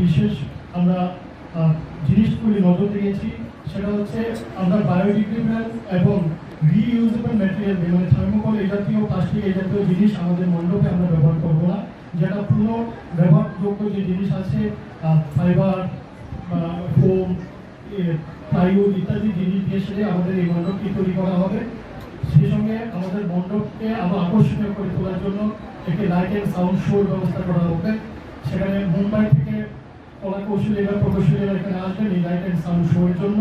বিশেষ আমরা জিনিসগুলি নজর দিয়েছি সেটা হচ্ছে আমরা বায়োডিগ্রেডেবল এবং রিইউজেবল ম্যাটেরিয়াল মানে থার্মোকল এই জাতীয় প্লাস্টিক এই জাতীয় জিনিস আমাদের মণ্ডপে আমরা ব্যবহার করবো না। যেটা পুনঃ ব্যবহারযোগ্য যে জিনিস আছে ফাইবার ফোম প্লাইউড ইত্যাদি জিনিস দিয়ে সেটা আমাদের এই মণ্ডপটি তৈরি করা হবে। সেই সঙ্গে আমাদের মণ্ডপকে আরও আকর্ষণীয় করে তোলার জন্য একটি লাইট অ্যান্ড সাউন্ড শোর ব্যবস্থা করা হবে। সেখানে মুম্বাই থেকে কলা কৌশলীরা প্রকৌশলীরা এখানে আসবেন এই লাইট অ্যান্ড সাউন্ড শোয়ের জন্য।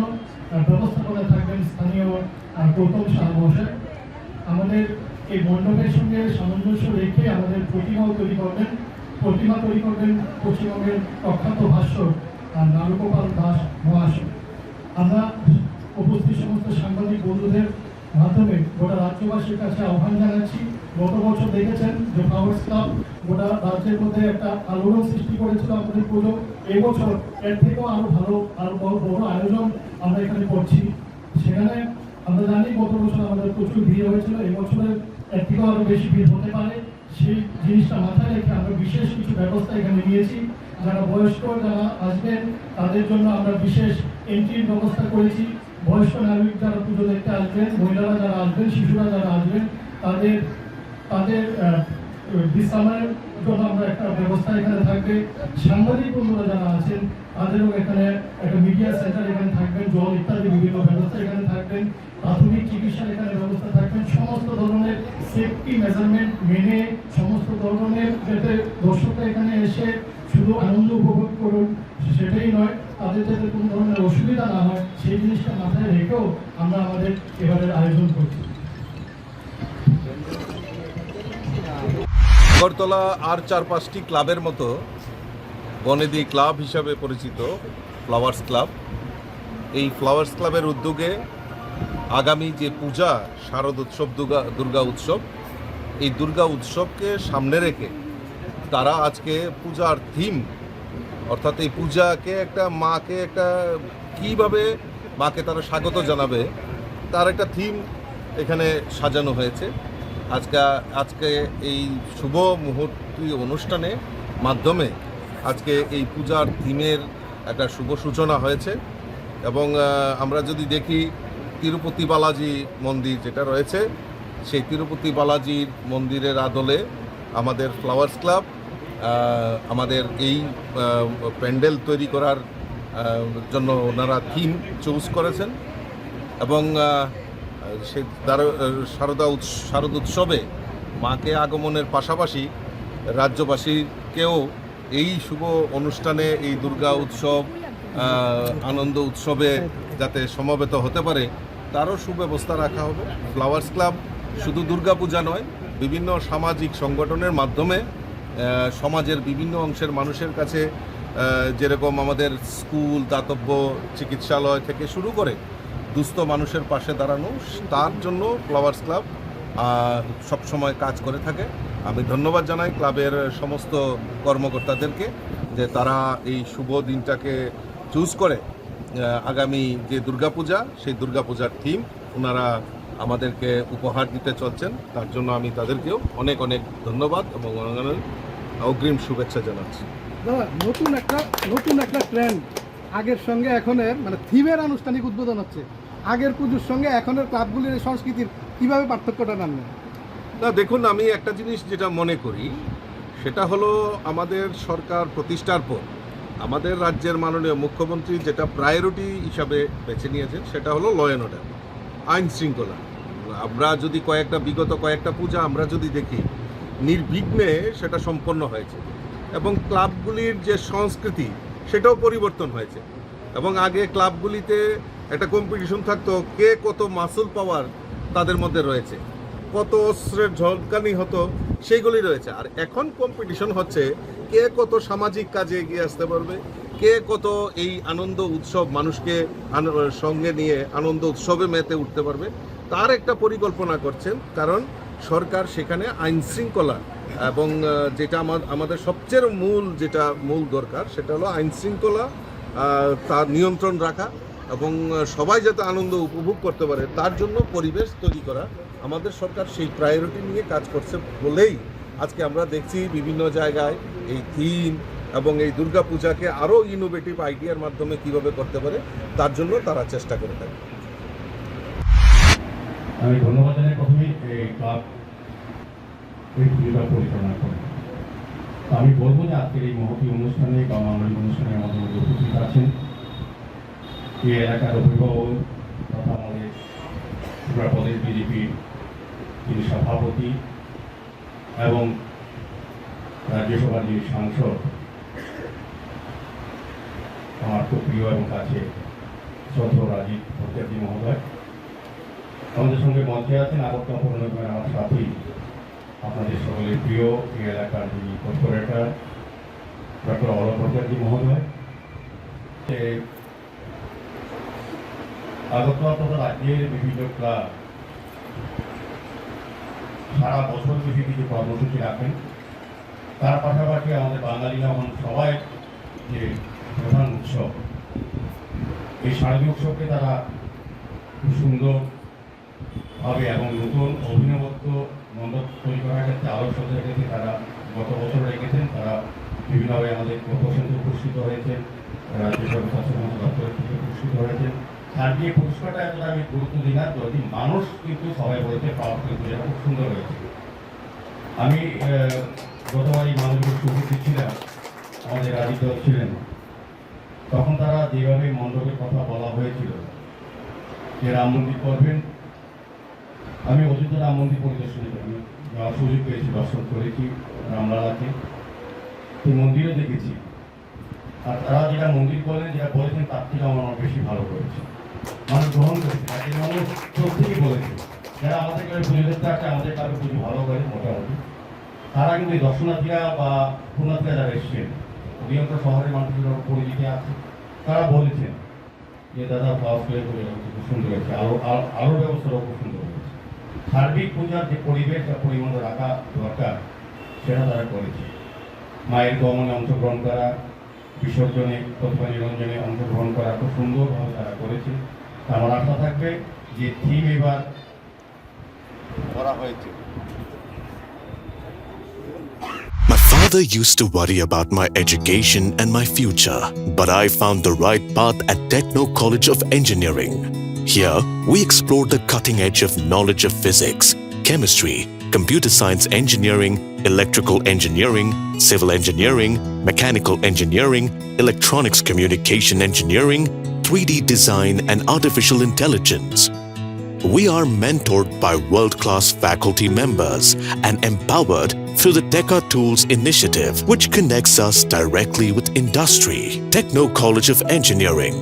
ব্যবস্থাপনা থাকবেন স্থানীয় গৌতম শাহ মহাশয়। আমাদের এই মণ্ডপের সঙ্গে সামঞ্জস্য রেখে আমাদের প্রতিমাও তৈরি করবেন। প্রতিমা তৈরি করবেন পশ্চিমবঙ্গের প্রখ্যাত ভাস্কর নারুগোপাল দাস মহাশয়। আমরা উপস্থিত সমস্ত সাংবাদিক বন্ধুদের মাধ্যমে গোটা রাজ্যবাসীর কাছে আহ্বান জানাচ্ছি। গত বছর দেখেছেন যে ফ্লাওয়ার্স ক্লাব গোটা রাজ্যের মধ্যে একটা আলোড়ন সৃষ্টি করেছিল আমাদের পুজো। এবছর এর থেকেও আরো ভালো আরো বড় আয়োজন আমরা এখানে করছি। সেখানে আমরা জানি গত বছর আমাদের প্রচুর ভিড় হয়েছিল, এবছরের এর থেকেও আরো বেশি ভিড় হতে পারে। সেই জিনিসটা মাথায় রেখে আমরা বিশেষ কিছু ব্যবস্থা এখানে নিয়েছি। যারা বয়স্ক যারা আসবেন তাদের জন্য আমরা বিশেষ এন্ট্রির ব্যবস্থা করেছি। বয়স্ক নাগরিক যারা পুজো দেখতে আসবেন, মহিলারা যারা আসবেন, শিশুরা যারা আসবেন তাদের তাদের বিশ্রামের জন্য আমরা একটা ব্যবস্থা এখানে থাকবে। সাংবাদিক বন্ধুরা যারা আছেন তাদেরও এখানে একটা মিডিয়া সেন্টার এখানে থাকবেন, জল ইত্যাদি বিভিন্ন ব্যবস্থা এখানে থাকবেন, প্রাথমিক চিকিৎসার এখানে ব্যবস্থা থাকবেন। সমস্ত ধরনের সেফটি মেজারমেন্ট মেনে সমস্ত ধরনের যাতে দর্শকরা এখানে এসে শুধু আনন্দ উপভোগ করুন সেটাই নয়, তাদের যাতে কোনো ধরনের অসুবিধা না হয় সেই জিনিসটা মাথায় রেখেও আমরা আমাদের এবারের আয়োজন করছি। আগরতলা আর 4-5টি ক্লাবের মতো বনেদি ক্লাব হিসাবে পরিচিত ফ্লাওয়ার্স ক্লাব, এই ফ্লাওয়ার্স ক্লাবের উদ্যোগে আগামী যে পূজা শারদ উৎসব দুর্গা উৎসব, এই দুর্গা উৎসবকে সামনে রেখে তারা আজকে পূজার থিম অর্থাৎ এই পূজাকে একটা মাকে একটা কীভাবে মাকে তারা স্বাগত জানাবে তার একটা থিম এখানে সাজানো হয়েছে। আজকে এই শুভ মুহূর্তি অনুষ্ঠানে মাধ্যমে আজকে এই পূজার থিমের একটা শুভ সূচনা হয়েছে। এবং আমরা যদি দেখি তিরুপতি বালাজি মন্দির যেটা রয়েছে, সেই তিরুপতি বালাজির মন্দিরের আদলে আমাদের ফ্লাওয়ার্স ক্লাব আমাদের এই প্যান্ডেল তৈরি করার জন্য ওনারা থিম চুজ করেছেন। এবং সেই শারদ উৎসবে মাকে আগমনের পাশাপাশি রাজ্যবাসীকেও এই শুভ অনুষ্ঠানে এই দুর্গা উৎসব আনন্দ উৎসবে যাতে সমবেত হতে পারে তারও সুব্যবস্থা রাখা হবে। ফ্লাওয়ার্স ক্লাব শুধু দুর্গাপূজা নয়, বিভিন্ন সামাজিক সংগঠনের মাধ্যমে সমাজের বিভিন্ন অংশের মানুষের কাছে যেরকম আমাদের স্কুল, দাতব্য, চিকিৎসালয় থেকে শুরু করে দুস্থ মানুষের পাশে দাঁড়ানো, তার জন্য ফ্লাওয়ার্স ক্লাব সবসময় কাজ করে থাকে। আমি ধন্যবাদ জানাই ক্লাবের সমস্ত কর্মকর্তাদেরকে যে তারা এই শুভ দিনটাকে চুজ করে আগামী যে দুর্গাপূজা সেই দুর্গাপূজার থিম ওনারা আমাদেরকে উপহার দিতে চলছেন, তার জন্য আমি তাদেরকেও অনেক অনেক ধন্যবাদ এবং অগ্রিম শুভেচ্ছা জানাচ্ছি। দাদা, নতুন একটা ট্রেন্ড, আগের সঙ্গে এখনের মানে থিমের আনুষ্ঠানিক উদ্বোধন হচ্ছে। আগের পুজোর সঙ্গে এখনের ক্লাবগুলির সংস্কৃতির কিভাবে পার্থক্যটা নামবে? না দেখুন, আমি একটা জিনিস যেটা মনে করি সেটা হলো আমাদের সরকার প্রতিষ্ঠার পর আমাদের রাজ্যের মাননীয় মুখ্যমন্ত্রী যেটা প্রায়োরিটি হিসাবে বেছে নিয়েছেন সেটা হলো ল অ্যান্ড অর্ডার, আইন শৃঙ্খলা। আমরা যদি বিগত কয়েকটা পূজা আমরা যদি দেখি নির্বিঘ্নে সেটা সম্পন্ন হয়েছে এবং ক্লাবগুলির যে সংস্কৃতি সেটাও পরিবর্তন হয়েছে। এবং আগে ক্লাবগুলিতে একটা কম্পিটিশন থাকতো কে কত মাসুল পাওয়ার তাদের মধ্যে রয়েছে, কত অস্ত্রের ঝলকানি হতো সেইগুলি রয়েছে। আর এখন কম্পিটিশন হচ্ছে কে কত সামাজিক কাজে এগিয়ে আসতে পারবে, কে কত এই আনন্দ উৎসব মানুষকে সঙ্গে নিয়ে আনন্দ উৎসবে মেতে উঠতে পারবে তার একটা পরিকল্পনা করছেন। কারণ সরকার সেখানে আইন শৃঙ্খলা এবং যেটা আমাদের সবচেয়ে মূল দরকার সেটা হলো আইন শৃঙ্খলা তার নিয়ন্ত্রণ রাখা এবং সবাই যাতে আনন্দ উপভোগ করতে পারে তার জন্য পরিবেশ তৈরি করা। আমাদের সরকার সেই প্রায়োরিটি নিয়ে কাজ করছে বলেই আজকে আমরা দেখছি বিভিন্ন জায়গায় এই থিম এবং এই দুর্গা পূজাকে আরও ইনোভেটিভ আইডিয়ার মাধ্যমে কিভাবে করতে পারে তার জন্য তারা চেষ্টা করে থাকে। আমি ধন্যবাদ জানাই প্রথমেই এই ক্লাব এই পুজোটা পরিচালনা করে। আমি বলবো যে আজকের এই মহতী অনুষ্ঠানে বা মাঙ্গলিক অনুষ্ঠানে আমাদের মধ্যে উপস্থিত আছেন এই এলাকার অভিভাবক তথা আমাদের প্রদেশ বিজেপির যিনি সভাপতি এবং রাজ্যসভার যিনি সাংসদ, আমার খুব প্রিয় এবং কাছে শ্রদ্ধেয় রাজীব ভট্টাচার্য মহোদয়, আমাদের সঙ্গে মঞ্চে আছেন আগরতলা পৌর নিগমের আমার সাথী আপনাদের সকলের প্রিয় এই এলাকার যিনি কর্পোরেটর ডক্টর অলোক ভট্টাচার্য মহোদয়। আগরতলা তথা রাজ্যের বিভিন্ন ক্লাব সারা বছর ব্যাপী কিছু কর্মসূচি রাখেন। তার পাশাপাশি আমাদের বাঙালিরা সবাই যে প্রধান উৎসব, এই শারদীয় উৎসবকে তারা খুব সুন্দরভাবে এবং নতুন অভিনবত্ব মণ্ডপ তৈরি করার ক্ষেত্রে আলোচনা রেখেছে। তারা গত বছর রেখেছেন, তারা বিভিন্নভাবে আমাদের কর্পোরেশন পুরস্কৃত হয়েছেন, রাজ্যসভা স্বাস্থ্য দপ্তরের থেকে পুরস্কৃত হয়েছেন। আর যে পুরস্কারটা এতটা আমি গুরুত্ব দিই না, যদি মানুষ কিন্তু সবাই বলেছে পাওয়ার কিন্তু যেটা খুব সুন্দর হয়েছে। আমি গতবার এই মানুষগুলো সুযোগ দিচ্ছিলাম, আমাদের রাজীব দল ছিলেন, তখন তারা যেভাবে মণ্ডপের কথা বলা হয়েছিল যে রাম মন্দির করবেন, আমি অযোধ্যা রাম মন্দির পরিদর্শন করি, যাওয়ার সুযোগ পেয়েছি, দর্শন করেছি রামলালাকে, সেই মন্দিরও দেখেছি। আর তারা যেটা মন্দির বলেন, যেটা বলেছেন তার থেকে আমার অনেক বেশি ভালো করেছে, মানুষ গ্রহণ করেছে। তাদের মানুষ প্রত্যেকেই বলেছে যারা আমাদের কাছে পুজো দেখতে আসে, আমাদের কাছে পুজো ভালো করে মোটামুটি, তারা কিন্তু এই দর্শনার্থীরা বা পুণ্যার্থীরা যারা এসছেন, অধিকাংশ শহরের মানুষের পরিচিতি আছে, তারা বলেছেন যে দাদা ফ্লাওয়ার প্লে করে খুব সুন্দর হয়েছে, আলোর ব্যবস্থাটাও খুব সুন্দর হয়েছে। সার্বিক পূজার যে পরিবেশ বা পরিমাণ রাখা দরকার সেটা তারা করেছে। মায়ের গমনে অংশগ্রহণ করা, বিসর্জনে প্রতিমা নিরঞ্জনে অংশগ্রহণ করা খুব সুন্দরভাবে তারা করেছে। আমার আশা থাকবে যে থিম এবার করা হয়েছে। My father used to worry about my education and my future, but I found the right path at Techno College of Engineering. Here, we explored the cutting edge of knowledge of physics, chemistry, computer science engineering, electrical engineering, civil engineering, mechanical engineering, electronics communication engineering, 3D design, and artificial intelligence. We are mentored by world-class faculty members and empowered through the Teka Tools initiative, which connects us directly with industry. Techno College of Engineering,